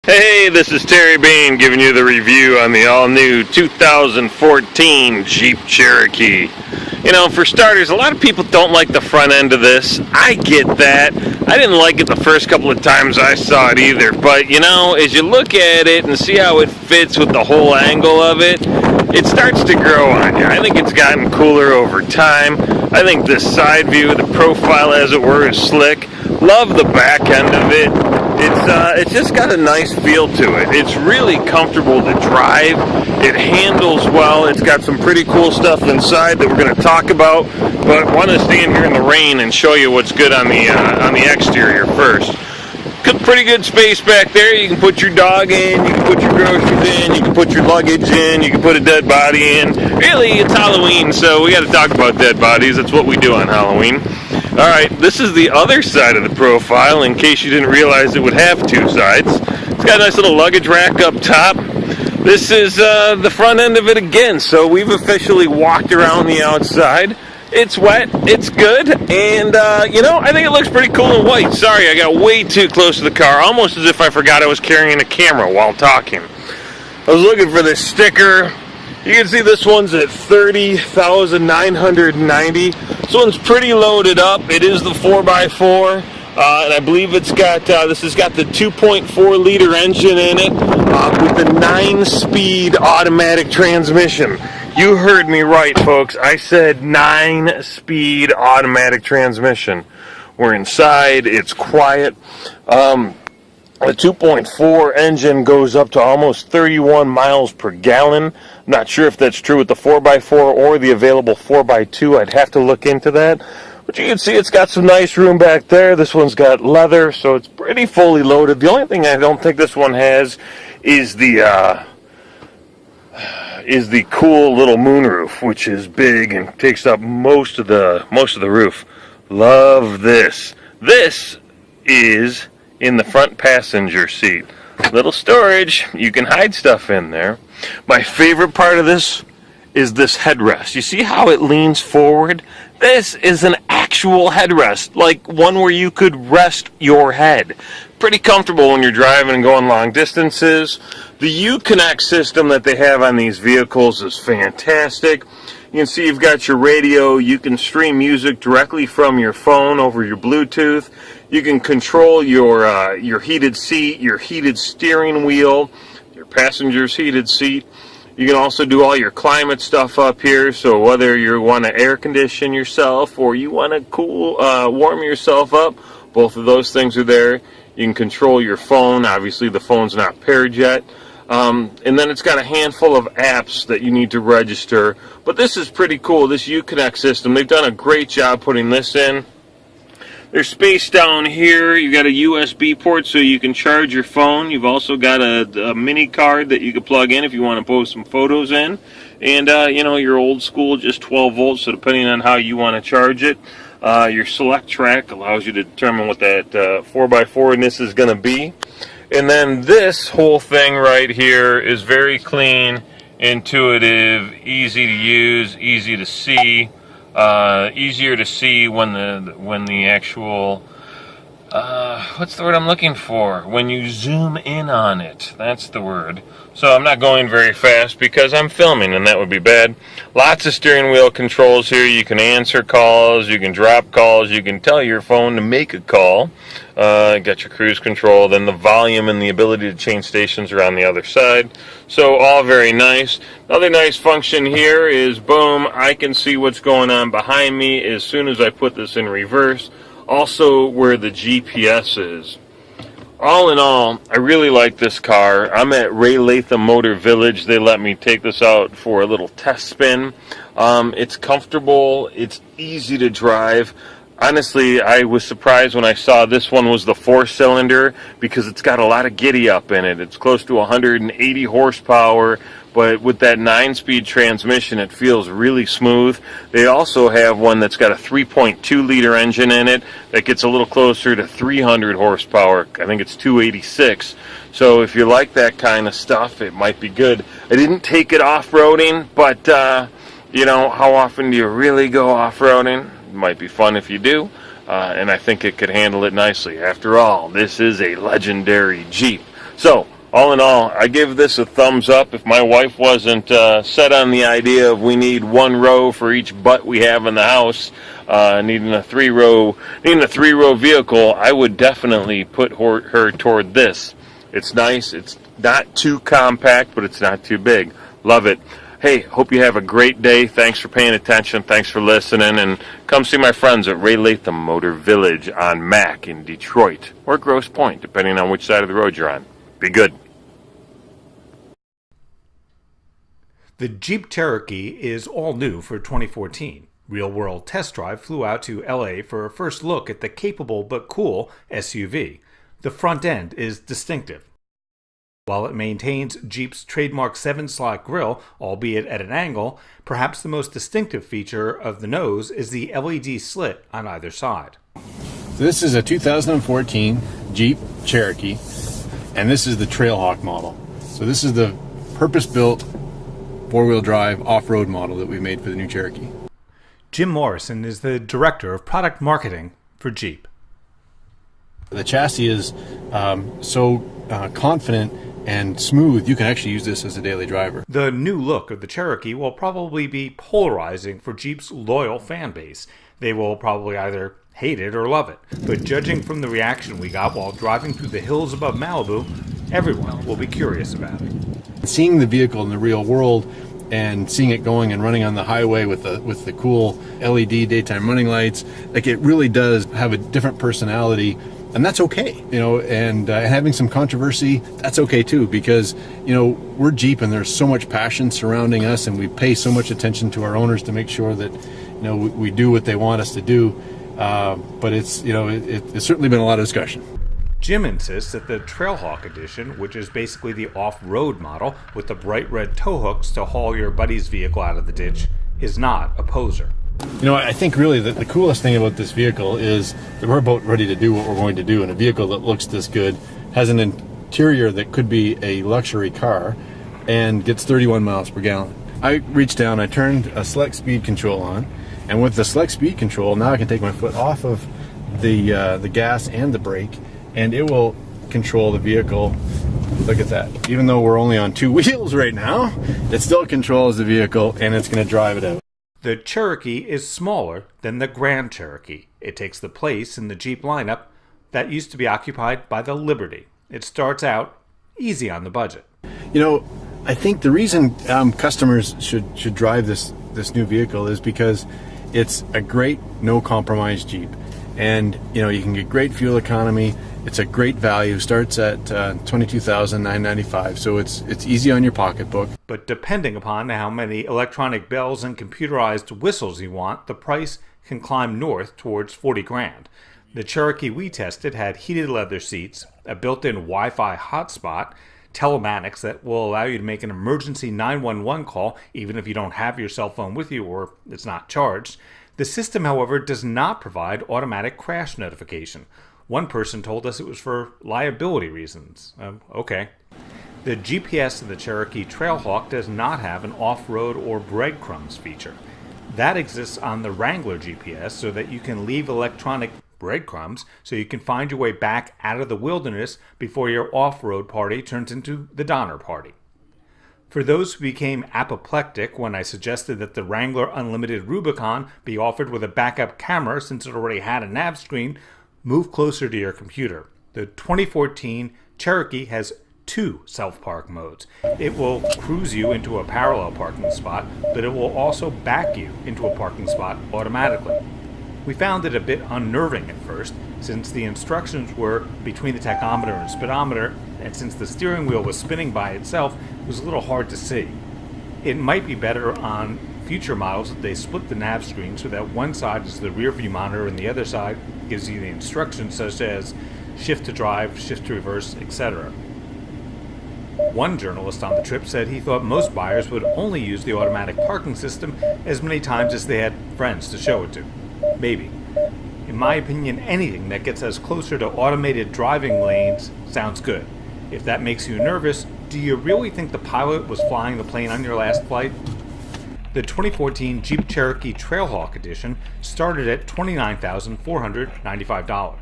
Hey, this is Terry Bean giving you the review on the all-new 2014 Jeep Cherokee. You know, for starters, a lot of people don't like the front end of this. I get that. I didn't like it the first couple of times I saw it either, but you know, as you look at it and see how it fits with the whole angle of it, it starts to grow on you. I think it's gotten cooler over time. I think this side view, the profile as it were, is slick. Love the back end of it. It's just got a nice feel to it. It's really comfortable to drive. It handles well. It's got some pretty cool stuff inside that we're going to talk about, but I want to stand here in the rain and show you what's good on the exterior first. Pretty good space back there. You can put your dog in, you can put your groceries in, you can put your luggage in, you can put a dead body in. Really, it's Halloween, so we got to talk about dead bodies. That's what we do on Halloween. Alright, this is the other side of the profile, in case you didn't realize it would have two sides. It's got a nice little luggage rack up top. This is the front end of it again, so we've officially walked around the outside. It's wet, it's good, and you know, I think it looks pretty cool in white. Sorry, I got way too close to the car, almost as if I forgot I was carrying a camera while talking. I was looking for this sticker. You can see this one's at $30,990. This one's pretty loaded up. It is the 4x4, and I believe it's got this has got the 2.4 liter engine in it with the 9-speed automatic transmission. You heard me right, folks. I said 9-speed automatic transmission. We're inside. It's quiet. The 2.4 engine goes up to almost 31 miles per gallon. I'm not sure if that's true with the 4x4 or the available 4x2. I'd have to look into that. But you can see it's got some nice room back there. This one's got leather, so it's pretty fully loaded. The only thing I don't think this one has is the cool little moonroof, which is big and takes up most of the roof. Love this. This is in the front passenger seat. Little storage. You can hide stuff in there. My favorite part of this is this headrest. You see how it leans forward? This is an actual headrest, like one where you could rest your head. Pretty comfortable when you're driving and going long distances. The Uconnect system that they have on these vehicles is fantastic. You can see you've got your radio. You can stream music directly from your phone over your Bluetooth. You can control your heated seat, your heated steering wheel, your passenger's heated seat. You can also do all your climate stuff up here, so whether you want to air condition yourself or you want to warm yourself up, both of those things are there. You can control your phone. Obviously, the phone's not paired yet. And then it's got a handful of apps that you need to register. But this is pretty cool, this Uconnect system. They've done a great job putting this in. There's space down here. You've got a USB port so you can charge your phone. You've also got a mini card that you can plug in if you want to post some photos in. And, you know, your old school, just 12 volts, so depending on how you want to charge it. Your select track allows you to determine what that 4x4 in this is going to be. And then this whole thing right here is very clean, intuitive, easy to use, easy to see. Easier to see when the actual what's the word I'm looking for? When you zoom in on it, that's the word. So I'm not going very fast because I'm filming, and that would be bad. Lots of steering wheel controls here. You can answer calls, you can drop calls, you can tell your phone to make a call. Got your cruise control, then the volume and the ability to change stations are on the other side. So all very nice. Another nice function here is, boom, I can see what's going on behind me as soon as I put this in reverse. Also where the GPS is. All in all, I really like this car. I'm at Ray Latham Motor Village. They let me take this out for a little test spin. It's comfortable. It's easy to drive. Honestly, I was surprised when I saw this one was the 4-cylinder because it's got a lot of giddy up in it. It's close to 180 horsepower, but with that 9-speed transmission, it feels really smooth. They also have one that's got a 3.2 liter engine in it that gets a little closer to 300 horsepower. I think it's 286. So if you like that kind of stuff, it might be good. I didn't take it off-roading, but you know, how often do you really go off-roading? It might be fun if you do, and I think it could handle it nicely. After all, this is a legendary Jeep. So, All in all, I give this a thumbs up. If my wife wasn't set on the idea of we need one row for each butt we have in the house, needing a three-row vehicle, I would definitely put her toward this. It's nice. It's not too compact, but it's not too big. Love it. Hey, hope you have a great day. Thanks for paying attention. Thanks for listening. And come see my friends at Ray Latham Motor Village on Mack in Detroit, or Grosse Pointe, depending on which side of the road you're on. Be good. The Jeep Cherokee is all new for 2014. Real World Test Drive flew out to LA for a first look at the capable but cool SUV. The front end is distinctive. While it maintains Jeep's trademark 7-slot grille, albeit at an angle, perhaps the most distinctive feature of the nose is the LED slit on either side. This is a 2014 Jeep Cherokee, and this is the Trailhawk model. So this is the purpose-built four-wheel drive off-road model that we made for the new Cherokee. Jim Morrison is the director of product marketing for Jeep. The chassis is so confident and smooth, you can actually use this as a daily driver. The new look of the Cherokee will probably be polarizing for Jeep's loyal fan base. They will probably either hate it or love it. But judging from the reaction we got while driving through the hills above Malibu, everyone will be curious about it. Seeing the vehicle in the real world and seeing it going and running on the highway with the cool LED daytime running lights, like, it really does have a different personality, and that's okay, you know. And having some controversy, that's okay too, because, you know, we're Jeep and there's so much passion surrounding us, and we pay so much attention to our owners to make sure that, you know, we do what they want us to do. But it's, you know, it's certainly been a lot of discussion. Jim insists that the Trailhawk edition, which is basically the off-road model with the bright red tow hooks to haul your buddy's vehicle out of the ditch, is not a poser. You know, I think really that the coolest thing about this vehicle is that we're about ready to do what we're going to do, and a vehicle that looks this good, has an interior that could be a luxury car, and gets 31 miles per gallon. I reached down, I turned a select speed control on, and with the select speed control, now I can take my foot off of the gas and the brake, and it will control the vehicle. Look at that. Even though we're only on two wheels right now, it still controls the vehicle, and it's going to drive it out. The Cherokee is smaller than the Grand Cherokee. It takes the place in the Jeep lineup that used to be occupied by the Liberty. It starts out easy on the budget. You know, I think the reason customers should drive this new vehicle is because it's a great no-compromise Jeep. And, you know, you can get great fuel economy. It's a great value. Starts at $22,995, so it's easy on your pocketbook. But depending upon how many electronic bells and computerized whistles you want, the price can climb north towards 40 grand. The Cherokee we tested had heated leather seats, a built-in Wi-Fi hotspot, telematics that will allow you to make an emergency 911 call even if you don't have your cell phone with you or it's not charged. The system, however, does not provide automatic crash notification. One person told us it was for liability reasons. Okay. The GPS of the Cherokee Trailhawk does not have an off-road or breadcrumbs feature. That exists on the Wrangler GPS so that you can leave electronic breadcrumbs so you can find your way back out of the wilderness before your off-road party turns into the Donner Party. For those who became apoplectic when I suggested that the Wrangler Unlimited Rubicon be offered with a backup camera since it already had a nav screen, move closer to your computer. The 2014 Cherokee has 2 self-park modes. It will cruise you into a parallel parking spot, but it will also back you into a parking spot automatically. We found it a bit unnerving at first, since the instructions were between the tachometer and speedometer, and since the steering wheel was spinning by itself, it was a little hard to see. It might be better on future models that they split the nav screen so that one side is the rear view monitor and the other side gives you the instructions such as shift to drive, shift to reverse, etc. One journalist on the trip said he thought most buyers would only use the automatic parking system as many times as they had friends to show it to. Maybe. In my opinion, anything that gets us closer to automated driving lanes sounds good. If that makes you nervous, do you really think the pilot was flying the plane on your last flight? The 2014 Jeep Cherokee Trailhawk Edition started at $29,495.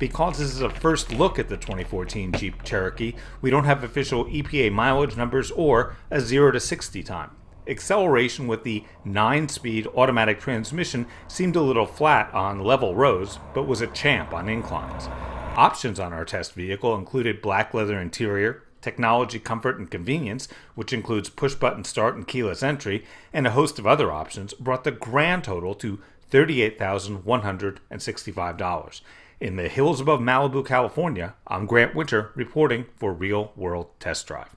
Because this is a first look at the 2014 Jeep Cherokee, we don't have official EPA mileage numbers or a 0 to 60 time. Acceleration with the 9-speed automatic transmission seemed a little flat on level roads, but was a champ on inclines. Options on our test vehicle included black leather interior, technology, comfort, and convenience, which includes push-button start and keyless entry, and a host of other options, brought the grand total to $38,165. In the hills above Malibu, California, I'm Grant Winter reporting for Real World Test Drive.